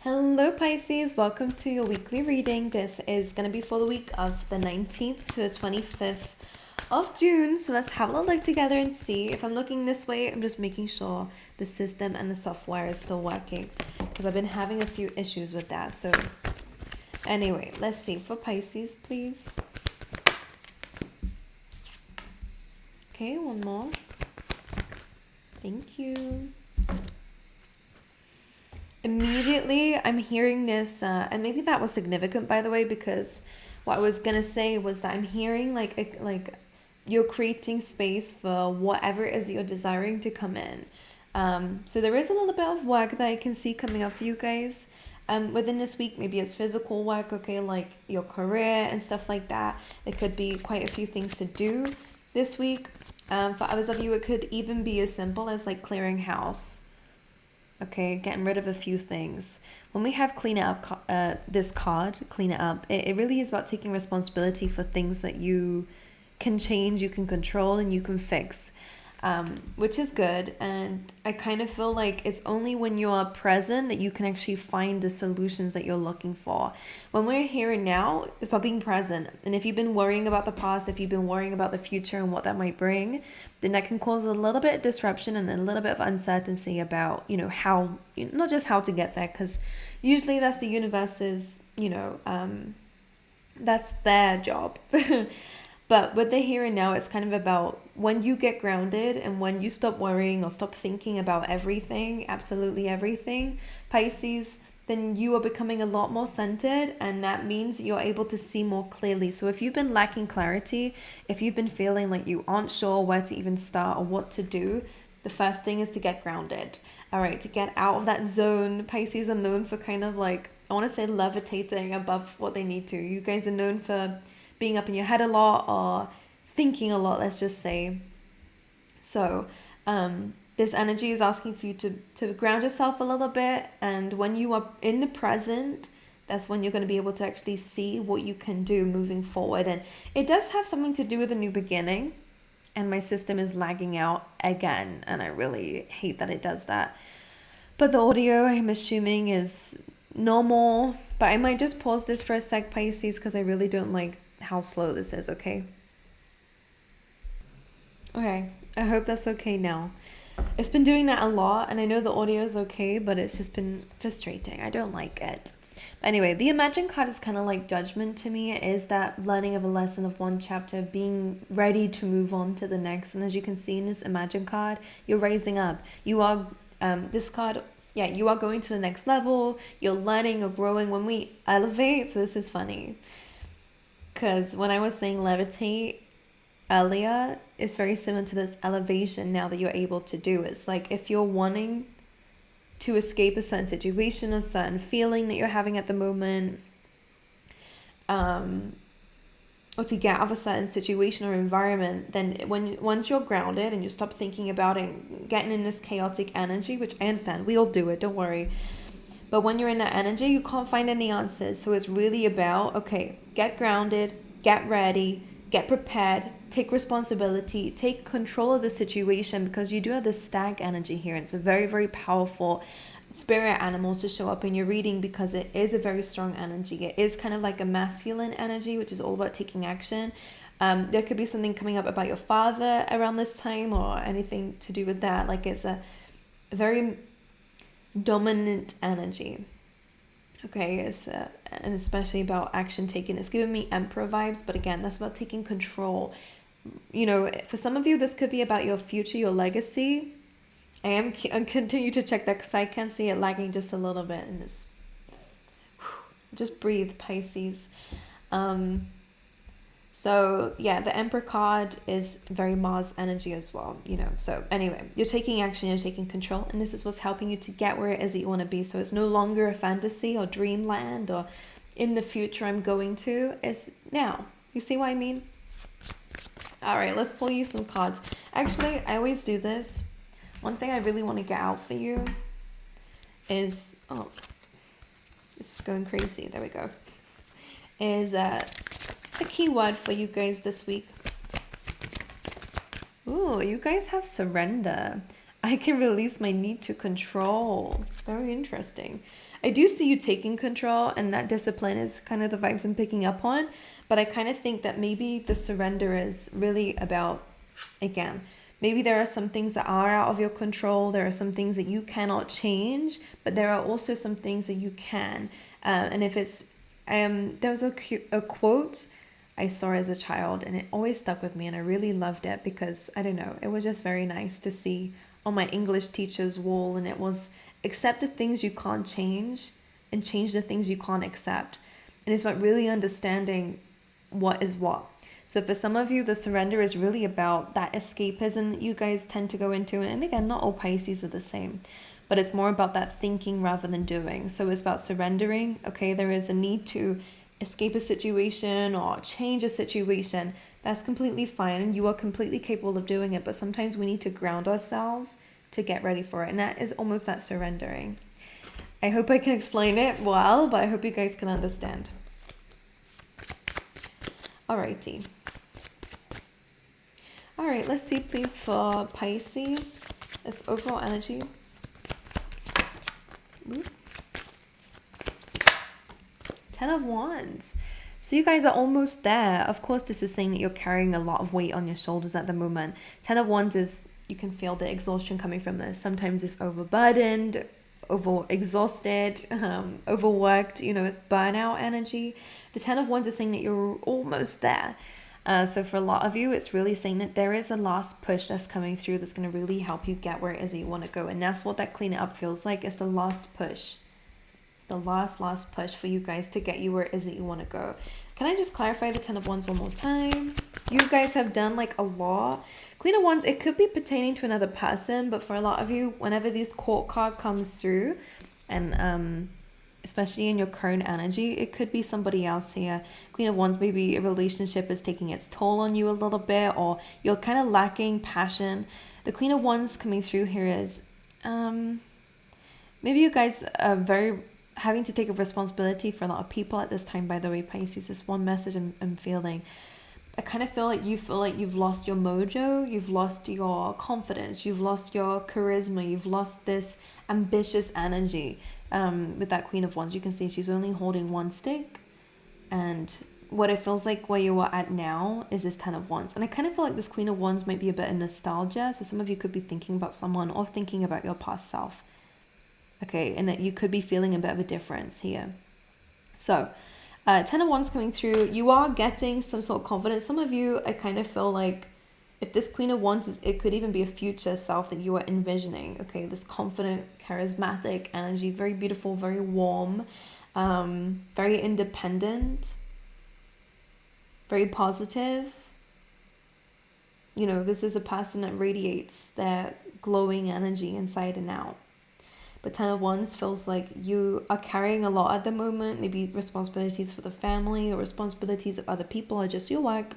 Hello Pisces, welcome to your weekly reading. This is going to be for the week of the 19th to the 25th of June. So let's have a little look together and see. If I'm looking this way, I'm just making sure the system and the software is still working because I've been having a few issues with that. So anyway, let's see for Pisces, please. Okay, one more. Thank you. Immediately I'm hearing this and maybe that was significant, by the way, because what I was gonna say was that I'm hearing like you're creating space for whatever it is that you're desiring to come in. So there is a little bit of work that I can see coming up for you guys within this week. Maybe it's physical work, okay, like your career and stuff like that. There could be quite a few things to do this week. For others of you, it could even be as simple as like clearing house. Okay, getting rid of a few things. When we have clean it up, this card, clean it up, it really is about taking responsibility for things that you can change, you can control, and you can fix, which is good. And I kind of feel like it's only when you are present that you can actually find the solutions that you're looking for. When we're here and now, it's about being present. And if you've been worrying about the past, if you've been worrying about the future and what that might bring, then that can cause a little bit of disruption and a little bit of uncertainty about, how, not just how to get there, because usually that's the universe's, that's their job. But with the here and now, it's kind of about when you get grounded and when you stop worrying or stop thinking about everything, absolutely everything, Pisces, then you are becoming a lot more centered, and that means you're able to see more clearly. So if you've been lacking clarity, if you've been feeling like you aren't sure where to even start or what to do, the first thing is to get grounded. All right, to get out of that zone. Pisces are known for kind of like, I want to say levitating above what they need to. You guys are known for being up in your head a lot or thinking a lot, let's just say. So this energy is asking for you to ground yourself a little bit, and when you are in the present, that's when you're going to be able to actually see what you can do moving forward. And it does have something to do with a new beginning, and my system is lagging out again, and I really hate that it does that. But the audio, I'm assuming, is normal, but I might just pause this for a sec, Pisces, because I really don't like how slow this is. Okay, I hope that's okay now. It's been doing that a lot, and I know the audio is okay, but it's just been frustrating. I don't like it. But anyway, the Imagine card is kind of like judgment to me. It is that learning of a lesson of one chapter, being ready to move on to the next. And as you can see in this Imagine card, you're rising up. You are this card, yeah, you are going to the next level. You're learning, you're growing. When we elevate, so this is funny, because when I was saying levitate earlier, it's very similar to this elevation now that you're able to do. It's like if you're wanting to escape a certain situation, a certain feeling that you're having at the moment, or to get out of a certain situation or environment, then once you're grounded and you stop thinking about it, getting in this chaotic energy, which I understand, we all do it, don't worry. But when you're in that energy, you can't find any answers. So it's really about, okay, get grounded, get ready, get prepared, take responsibility, take control of the situation, because you do have this stag energy here. And it's a very, very powerful spirit animal to show up in your reading, because it is a very strong energy. It is kind of like a masculine energy, which is all about taking action. There could be something coming up about your father around this time or anything to do with that. Like it's a very dominant energy. Okay, it's and especially about action taken. It's giving me Emperor vibes, but again, that's about taking control. For some of you, this could be about your future, your legacy. I continue to check that because I can see it lagging just a little bit, and it's just breathe, Pisces. So yeah, the Emperor card is very Mars energy as well, So anyway, you're taking action, you're taking control, and this is what's helping you to get where it is that you want to be. So it's no longer a fantasy or dreamland or in the future I'm going to. It's now. You see what I mean? All right, let's pull you some cards. Actually, I always do this. One thing I really want to get out for you is, it's going crazy. There we go. Is a keyword for you guys this week. Ooh, you guys have surrender. I can release my need to control. Very interesting. I do see you taking control, and that discipline is kind of the vibes I'm picking up on. But I kind of think that maybe the surrender is really about, again, maybe there are some things that are out of your control. There are some things that you cannot change, but there are also some things that you can. And if it's, there was a quote I saw as a child, and it always stuck with me, and I really loved it because I don't know, it was just very nice to see on my English teacher's wall, and it was accept the things you can't change and change the things you can't accept. And it's about really understanding what is what. So for some of you, the surrender is really about that escapism that you guys tend to go into. And again, not all Pisces are the same, but it's more about that thinking rather than doing. So it's about surrendering. Okay, there is a need to escape a situation or change a situation. That's completely fine, and you are completely capable of doing it, but sometimes we need to ground ourselves to get ready for it, and that is almost that surrendering. I hope I can explain it well, but I hope you guys can understand. Alrighty. Alright, let's see please for Pisces, this overall energy. Ooh. 10 of Wands. So you guys are almost there. Of course, this is saying that you're carrying a lot of weight on your shoulders at the moment. 10 of Wands is, you can feel the exhaustion coming from this. Sometimes it's overburdened, over exhausted, overworked, you know, it's burnout energy. The 10 of Wands is saying that you're almost there. So for a lot of you, it's really saying that there is a last push that's coming through that's going to really help you get where it is that you want to go. And that's what that clean it up feels like. It's the last push. It's the last push for you guys to get you where it is that you want to go. Can I just clarify the 10 of Wands one more time? You guys have done like a lot. Queen of Wands, it could be pertaining to another person, but for a lot of you, whenever this court card comes through, and especially in your current energy, it could be somebody else here. Queen of Wands, maybe a relationship is taking its toll on you a little bit, or you're kind of lacking passion. The Queen of Wands coming through here is, maybe you guys are very having to take a responsibility for a lot of people at this time, by the way, Pisces. This one message I'm feeling. I kind of feel like you've lost your mojo, you've lost your confidence, you've lost your charisma, you've lost this ambitious energy. With that Queen of Wands, you can see she's only holding one stick, and what it feels like where you are at now is this 10 of Wands. And I kind of feel like this Queen of Wands might be a bit of nostalgia, so some of you could be thinking about someone or thinking about your past self. Okay, and that you could be feeling a bit of a difference here. So 10 of Wands coming through, you are getting some sort of confidence. Some of you, I kind of feel like if this Queen of Wands is, it could even be a future self that you are envisioning. Okay, this confident, charismatic energy, very beautiful, very warm, very independent, very positive. You know, this is a person that radiates their glowing energy inside and out. But 10 of Wands feels like you are carrying a lot at the moment, maybe responsibilities for the family or responsibilities of other people or just your work,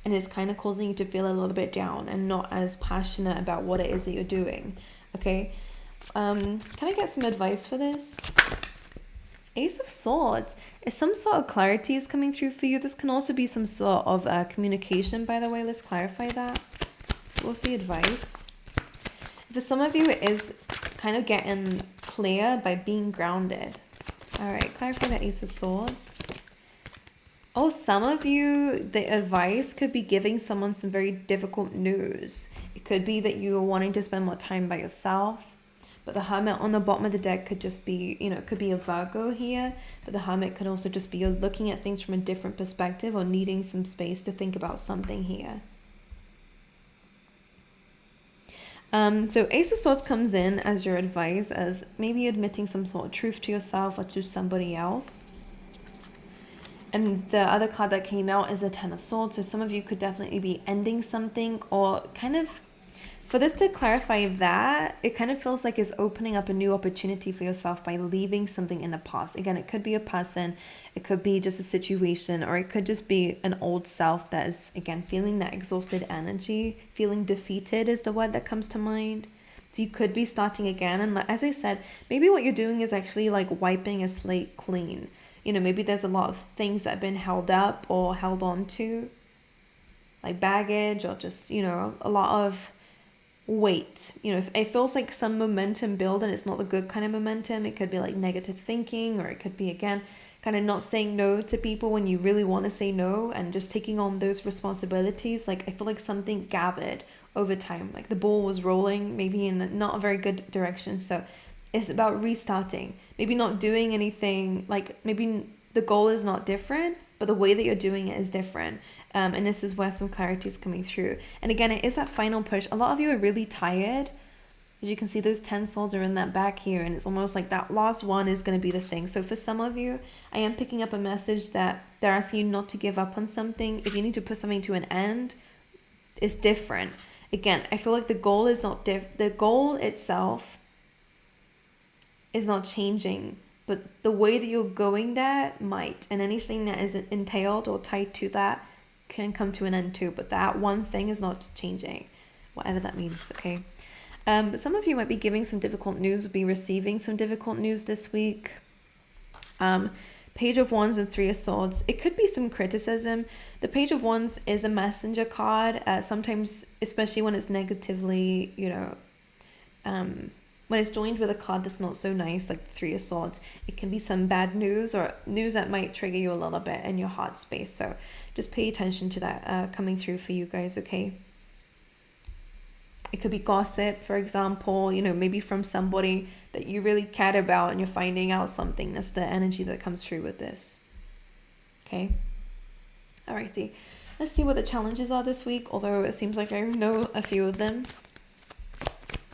and it's kind of causing you to feel a little bit down and not as passionate about what it is that you're doing. Okay, can I get some advice for this? Ace of Swords. If some sort of clarity is coming through for you, this can also be some sort of communication, by the way. Let's clarify that. So what's the advice? For some of you, it is kind of getting clear by being grounded. All right, clarify the Ace of Swords. Oh, some of you, the advice could be giving someone some very difficult news. It could be that you are wanting to spend more time by yourself. But the Hermit on the bottom of the deck could just be, you know, it could be a Virgo here. But the Hermit could also just be you're looking at things from a different perspective or needing some space to think about something here. So Ace of Swords comes in as your advice, as maybe admitting some sort of truth to yourself or to somebody else. And the other card that came out is the 10 of Swords. So some of you could definitely be ending something, or kind of, for this to clarify that, it kind of feels like it's opening up a new opportunity for yourself by leaving something in the past. Again, it could be a person, it could be just a situation, or it could just be an old self that is, again, feeling that exhausted energy. Feeling defeated is the word that comes to mind. So you could be starting again. And as I said, maybe what you're doing is actually like wiping a slate clean. You know, maybe there's a lot of things that have been held up or held on to, like baggage, or just, you know, a lot of wait. You know, if it feels like some momentum build and it's not the good kind of momentum, it could be like negative thinking, or it could be, again, kind of not saying no to people when you really want to say no, and just taking on those responsibilities. Like, I feel like something gathered over time, like the ball was rolling maybe in not a very good direction. So it's about restarting, maybe not doing anything, like maybe the goal is not different, but the way that you're doing it is different. And this is where some clarity is coming through. And again, it is that final push. A lot of you are really tired. As you can see, those 10 swords are in that back here, and it's almost like that last one is going to be the thing. So for some of you, I am picking up a message that they're asking you not to give up on something. If you need to put something to an end, it's different. Again, I feel like the goal is not the goal itself is not changing, but the way that you're going there might, and anything that is entailed or tied to that can come to an end too. But that one thing is not changing, whatever that means. Okay. But some of you might be giving some difficult news, be receiving some difficult news this week. Page of Wands and Three of Swords. It could be some criticism. The Page of Wands is a messenger card. Sometimes, especially when it's negatively, when it's joined with a card that's not so nice, like the Three of Swords, it can be some bad news or news that might trigger you a little bit in your heart space. So just pay attention to that coming through for you guys, okay? It could be gossip, for example, maybe from somebody that you really cared about and you're finding out something. That's the energy that comes through with this. Okay. Alrighty. Let's see what the challenges are this week, although it seems like I know a few of them.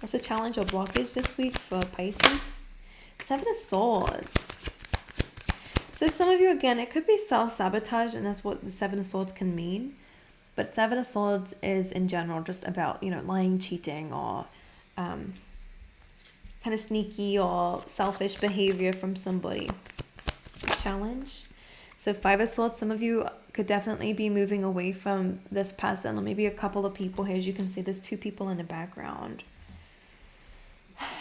What's the challenge or blockage this week for Pisces? Seven of Swords. So some of you, again, it could be self-sabotage, and that's what the Seven of Swords can mean. But Seven of Swords is in general just about, lying, cheating, or kind of sneaky or selfish behavior from somebody. Challenge. So Five of Swords, some of you could definitely be moving away from this person, or maybe a couple of people here. As you can see, there's two people in the background.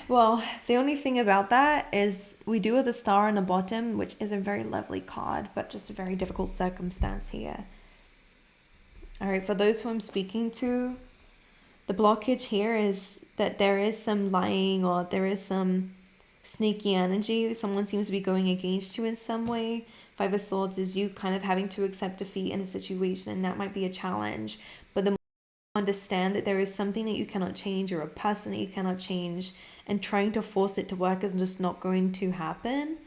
Well, the only thing about that is we do have the Star on the bottom, which is a very lovely card, but just a very difficult circumstance here. All right, for those who I'm speaking to, the blockage here is that there is some lying, or there is some sneaky energy. Someone seems to be going against you in some way. Five of Swords is you kind of having to accept defeat in a situation, and that might be a challenge. But the more you understand that there is something that you cannot change, or a person that you cannot change, and trying to force it to work is just not going to happen.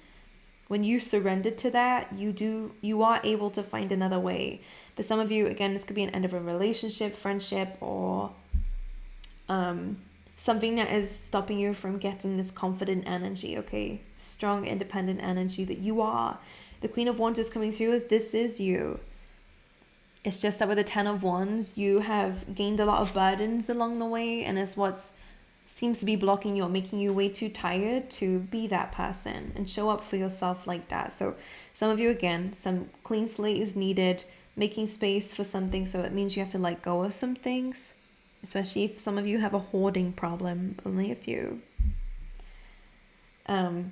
When you surrender to that, you are able to find another way. But some of you, again, this could be an end of a relationship, friendship, or something that is stopping you from getting this confident energy, okay? Strong, independent energy that you are. The Queen of Wands is coming through as this is you. It's just that with the Ten of Wands, you have gained a lot of burdens along the way, and it's what's seems to be blocking you or making you way too tired to be that person and show up for yourself like that. So some of you, again, some clean slate is needed, making space for something. So it means you have to let go of some things, especially if some of you have a hoarding problem, only a few.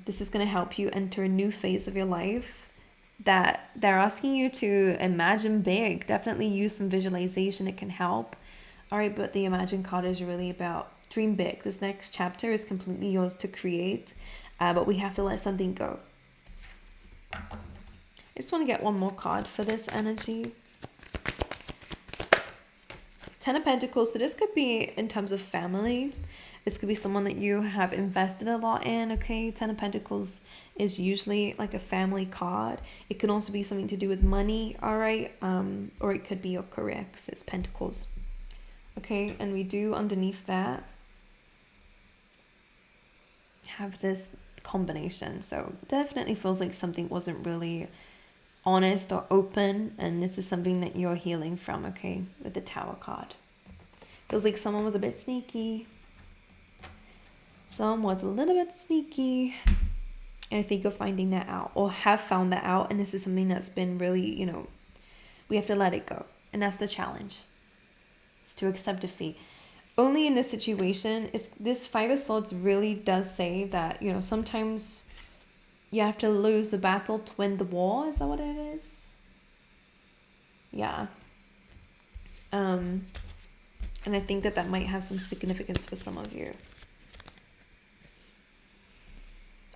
This is going to help you enter a new phase of your life that they're asking you to imagine big. Definitely use some visualization. It can help. All right, but the Imagine card is really about dream big. This next chapter is completely yours to create, but we have to let something go. I just want to get one more card for this energy. Ten of Pentacles. So this could be in terms of family. This could be someone that you have invested a lot in, okay? Ten of Pentacles is usually like a family card. It could also be something to do with money, all right? Or it could be your career, because it's Pentacles. Okay, and we do underneath that have this combination. So definitely feels like something wasn't really honest or open, and this is something that you're healing from, okay, with the Tower card. Feels like someone was a bit sneaky. Someone was a little bit sneaky, and I think you're finding that out, or have found that out, and this is something that's been really, we have to let it go, and that's the challenge. It's to accept defeat. Only in this situation, is this Five of Swords really does say that, sometimes you have to lose the battle to win the war. Is that what it is? Yeah. And I think that that might have some significance for some of you.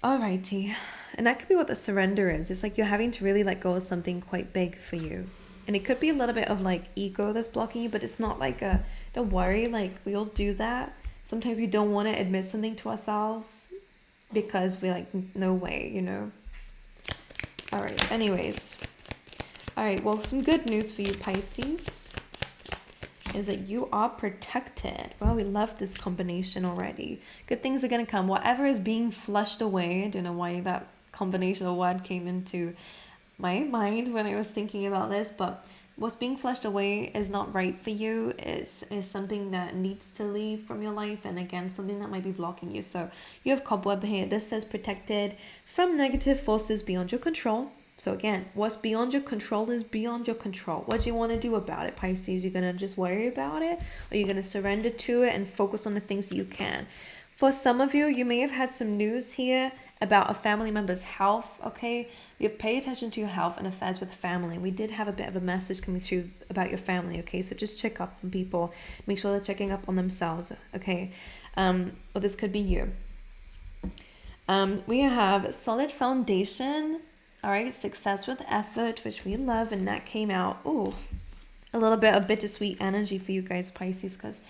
Alrighty. And that could be what the surrender is. It's like you're having to really let go of something quite big for you. And it could be a little bit of like ego that's blocking you, but it's not like a, don't worry, like we all do that. Sometimes we don't want to admit something to ourselves because we're like, no way, you know? All right, anyways. All right, well, some good news for you, Pisces, is that you are protected. Well, we love this combination already. Good things are going to come. Whatever is being flushed away, I don't know why that combination of word came into my mind when I was thinking about this, but what's being flushed away is not right for you, is something that needs to leave from your life, and again, something that might be blocking you. So you have cobweb here. This says protected from negative forces beyond your control. So again, what's beyond your control is beyond your control. What do you want to do about it, Pisces? You're going to just worry about it, or you're going to surrender to it and focus on the things that you can. For some of you, you may have had some news here about a family member's health, okay? You pay attention to your health and affairs with family. We did have a bit of a message coming through about your family, okay? So just check up on people. Make sure they're checking up on themselves, okay? Or this could be you. We have solid foundation, all right? Success with effort, which we love, and that came out, ooh, a little bit of bittersweet energy for you guys, Pisces, because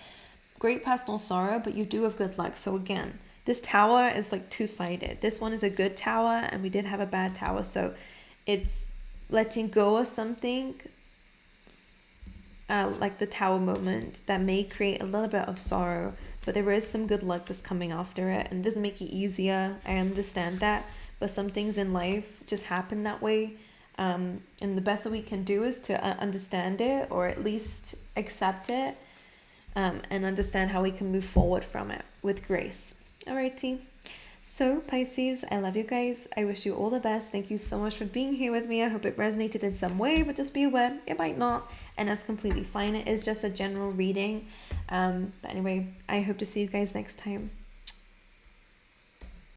great personal sorrow, but you do have good luck. So again, this tower is like two-sided. This one is a good tower, and we did have a bad tower. So it's letting go of something like the tower moment that may create a little bit of sorrow, but there is some good luck that's coming after it, and it doesn't make it easier. I understand that, but some things in life just happen that way. And the best that we can do is to understand it, or at least accept it, and understand how we can move forward from it with grace. Alrighty, so Pisces, I love you guys. I wish you all the best. Thank you so much for being here with me. I hope it resonated in some way, but just be aware it might not, and that's completely fine. It is just a general reading, but anyway, I hope to see you guys next time.